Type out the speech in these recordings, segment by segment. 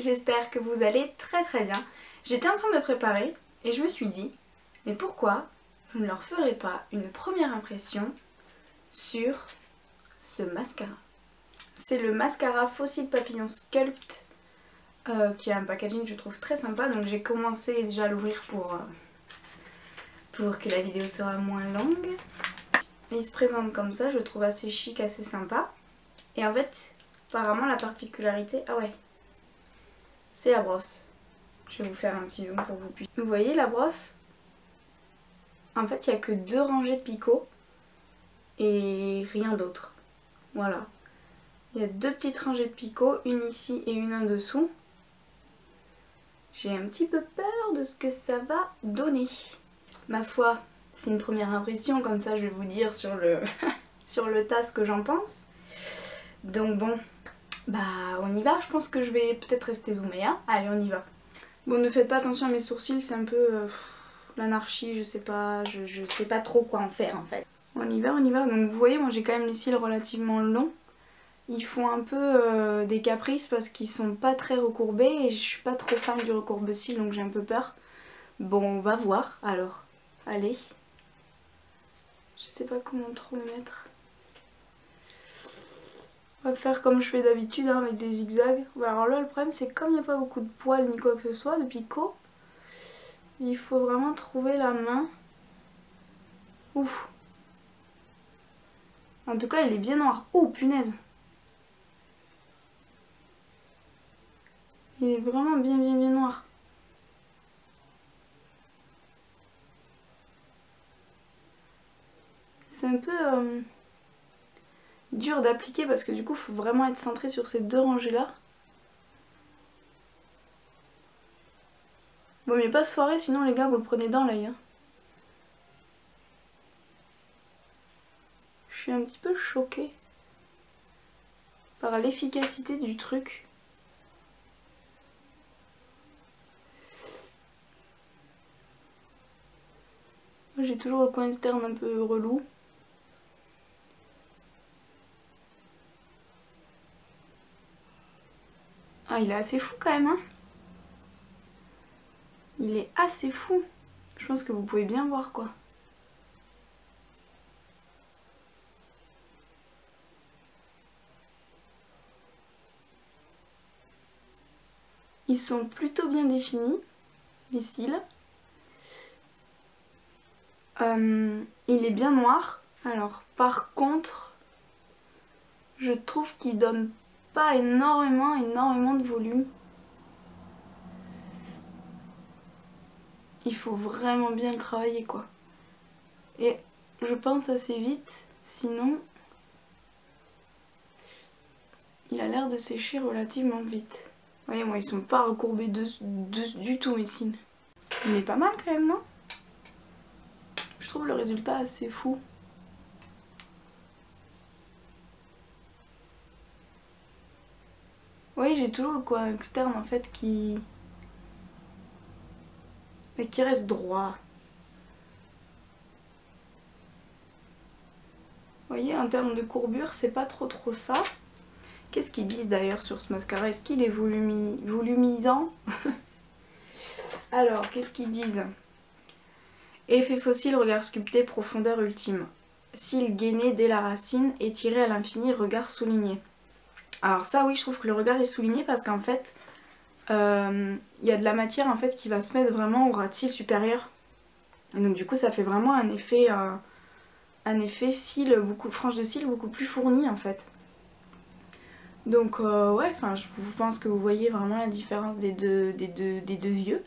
j'espère que vous allez très très bien. J'étais en train de me préparer et je me suis dit, mais pourquoi je ne leur ferai pas une première impression sur ce mascara. C'est le mascara Fossil Papillon Sculpt qui a un packaging je trouve très sympa, donc j'ai commencé déjà à l'ouvrir pour que la vidéo soit moins longue. Et il se présente comme ça, je le trouve assez chic, assez sympa. Et en fait, apparemment la particularité, ah ouais, c'est la brosse. Je vais vous faire un petit zoom pour que vous puissiez. Vous voyez la brosse? En fait, il n'y a que 2 rangées de picots et rien d'autre. Voilà. Il y a 2 petites rangées de picots, une ici et une en dessous. J'ai un petit peu peur de ce que ça va donner. Ma foi, c'est une première impression, comme ça je vais vous dire sur le, sur le tas ce que j'en pense. Donc bon, bah on y va, je pense que je vais peut-être rester zoomée, hein. Allez, on y va. Bon, ne faites pas attention à mes sourcils, c'est un peu l'anarchie, je sais pas trop quoi en faire en fait. On y va, on y va. Donc vous voyez, moi j'ai quand même les cils relativement longs. Ils font un peu des caprices parce qu'ils sont pas très recourbés et je suis pas trop fan du recourbe-cils, donc j'ai un peu peur. Bon, on va voir alors. Allez. Je sais pas comment trop le mettre. On va faire comme je fais d'habitude, hein, avec des zigzags. Alors là, le problème c'est que comme il n'y a pas beaucoup de poils ni quoi que ce soit, de picot, il faut vraiment trouver la main. Ouf. En tout cas, il est bien noir. Oh, punaise. Il est vraiment bien noir. C'est un peu dur d'appliquer parce que du coup, il faut vraiment être centré sur ces 2 rangées là. Bon, mais pas se foirer, sinon les gars, vous le prenez dans l'œil. Hein. Je suis un petit peu choquée par l'efficacité du truc. Moi j'ai toujours le coin externe un peu relou. Ah, il est assez fou quand même, hein. Il est assez fou. Je pense que vous pouvez bien voir quoi. Ils sont plutôt bien définis, les cils. Il est bien noir. Alors par contre, je trouve qu'il donne pas énormément de volume. Il faut vraiment bien le travailler quoi. Et je pense assez vite, sinon il a l'air de sécher relativement vite. Vous voyez, moi ils sont pas recourbés du tout mes cils. Il est pas mal quand même, non? Je trouve le résultat assez fou. Oui, j'ai toujours le coin externe en fait qui reste droit. Vous voyez, en termes de courbure, c'est pas trop ça. Qu'est-ce qu'ils disent d'ailleurs sur ce mascara? Est-ce qu'il est volumisant? Alors, qu'est-ce qu'ils disent? Effet fossile, regard sculpté, profondeur ultime. Cils gainés dès la racine, étiré à l'infini, regard souligné. Alors ça oui, je trouve que le regard est souligné parce qu'en fait, y a de la matière en fait qui va se mettre vraiment au ras de cils supérieur. Et donc du coup ça fait vraiment un effet cils, frange de cils beaucoup plus fourni en fait. Donc ouais, enfin je pense que vous voyez vraiment la différence des deux yeux.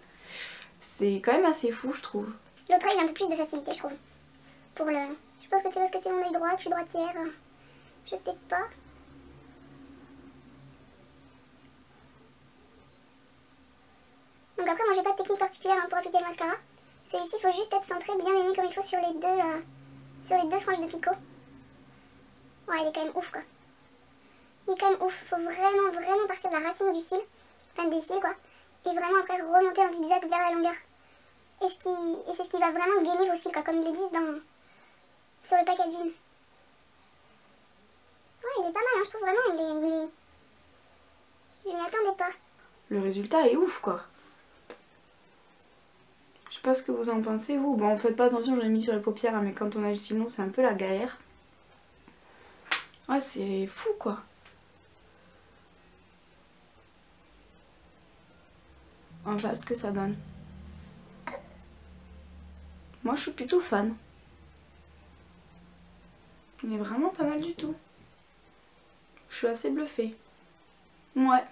C'est quand même assez fou je trouve. L'autre œil j'ai un peu plus de facilité je trouve. Pour le... Je pense que c'est parce que c'est mon œil droit, que je suis droitière. Je sais pas. Donc après moi j'ai pas de technique particulière hein, pour appliquer le mascara. Celui-ci il faut juste être centré, bien aimé comme il faut sur les deux franges de picot. Ouais, il est quand même ouf quoi. Il est quand même ouf, faut vraiment partir de la racine du cil, enfin des cils quoi, et vraiment après remonter en zigzag vers la longueur. Et c'est ce qui va vraiment gainer vos cils quoi, comme ils le disent sur le packaging. Ouais, il est pas mal, hein, je trouve vraiment, je m'y attendais pas. le résultat est ouf quoi. Je sais pas ce que vous en pensez vous. Bon faites pas attention, je l'ai mis sur les paupières hein, mais quand on a le cils c'est un peu la galère. Ouais c'est fou quoi. On va ce que ça donne. Moi je suis plutôt fan. Il est vraiment pas mal du tout. Je suis assez bluffée. Ouais.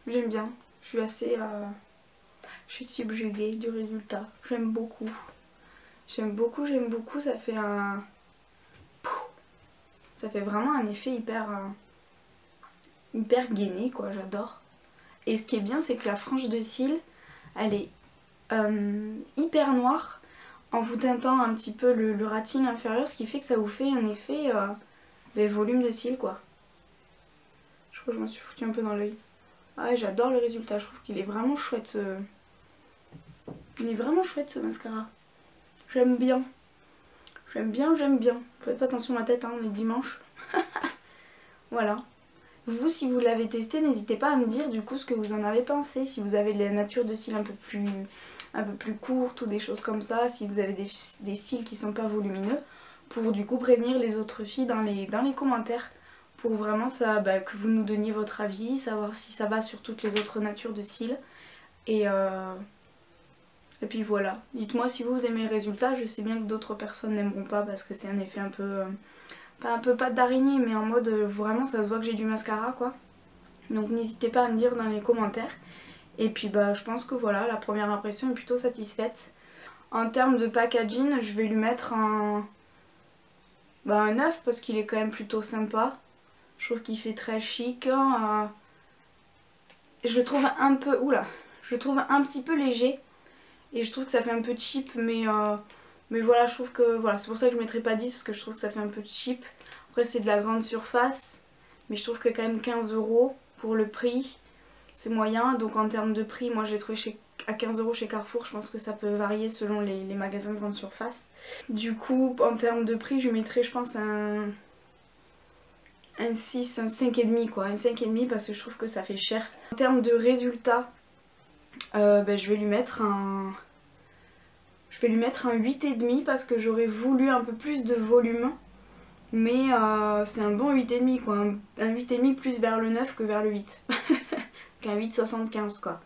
J'aime bien. Je suis assez... je suis subjuguée du résultat. J'aime beaucoup. J'aime beaucoup, j'aime beaucoup. Ça fait un... Ça fait vraiment un effet hyper... hyper gainé quoi. J'adore. Et ce qui est bien c'est que la frange de cils, elle est hyper noire en vous teintant un petit peu le ras de cils inférieur. Ce qui fait que ça vous fait un effet volume de cils quoi. Je crois que je m'en suis foutu un peu dans l'œil. Ah ouais, j'adore le résultat, je trouve qu'il est vraiment chouette. Il est vraiment chouette ce mascara. J'aime bien. J'aime bien, j'aime bien. Faites pas attention à ma tête, hein, on est dimanche. Voilà. Vous, si vous l'avez testé, n'hésitez pas à me dire du coup ce que vous en avez pensé. Si vous avez de la nature de cils un peu plus courte ou des choses comme ça. Si vous avez des cils qui sont pas volumineux. Pour du coup prévenir les autres filles dans les commentaires. Pour vraiment ça, que vous nous donniez votre avis, savoir si ça va sur toutes les autres natures de cils. Et puis voilà, dites-moi si vous aimez le résultat. Je sais bien que d'autres personnes n'aimeront pas parce que c'est un effet un peu, pas un peu pâte d'araignée, mais en mode vraiment ça se voit que j'ai du mascara quoi. Donc n'hésitez pas à me dire dans les commentaires. Et puis je pense que voilà, la première impression est plutôt satisfaite. En termes de packaging, je vais lui mettre un 9 parce qu'il est quand même plutôt sympa. Je trouve qu'il fait très chic. Je le trouve un peu... Oula, je le trouve un petit peu léger. Et je trouve que ça fait un peu cheap. Mais voilà, je trouve que... Voilà, c'est pour ça que je ne mettrai pas 10 parce que je trouve que ça fait un peu cheap. Après c'est de la grande surface. Mais je trouve que quand même 15 € pour le prix, c'est moyen. Donc en termes de prix, moi je l'ai trouvé à 15 € chez Carrefour. Je pense que ça peut varier selon les magasins de grande surface. Du coup, en termes de prix, je mettrai je pense un 6, un 5,5 quoi, un 5,5 parce que je trouve que ça fait cher. En termes de résultats, je vais lui mettre un 8,5 parce que j'aurais voulu un peu plus de volume. Mais c'est un bon 8,5 quoi, un 8,5 plus vers le 9 que vers le 8. Qu'un 8,75 quoi.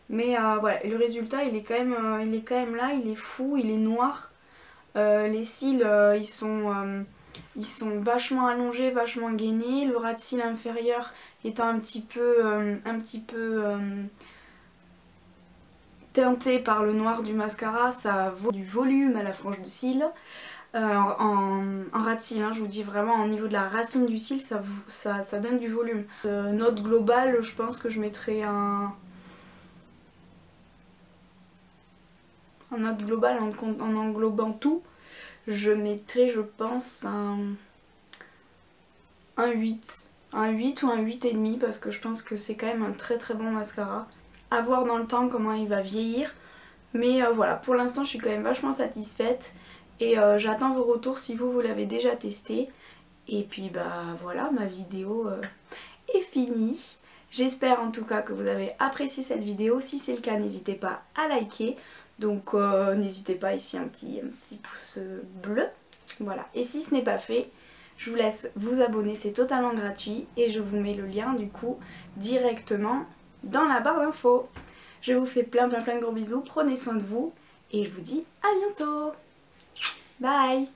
Mais voilà, le résultat il est quand même là, il est fou, il est noir. Les cils ils sont vachement allongés, vachement gainés. Le ras de cils inférieur étant un petit peu teinté par le noir du mascara, ça vaut du volume à la frange de cils. En ras de cils, hein, je vous dis vraiment au niveau de la racine du cil, ça donne du volume. Note globale, je pense que je mettrai en note globale en englobant tout. Je mettrai je pense un 8 ou un 8,5 parce que je pense que c'est quand même un très très bon mascara. À voir dans le temps comment il va vieillir. Mais voilà, pour l'instant je suis quand même vachement satisfaite. Et j'attends vos retours si vous l'avez déjà testé. Et puis voilà, ma vidéo est finie. J'espère en tout cas que vous avez apprécié cette vidéo. Si c'est le cas, n'hésitez pas à liker. Donc n'hésitez pas ici un petit pouce bleu. Voilà, et si ce n'est pas fait, je vous laisse vous abonner, c'est totalement gratuit. Et je vous mets le lien du coup directement dans la barre d'infos. Je vous fais plein de gros bisous, prenez soin de vous. Et je vous dis à bientôt. Bye.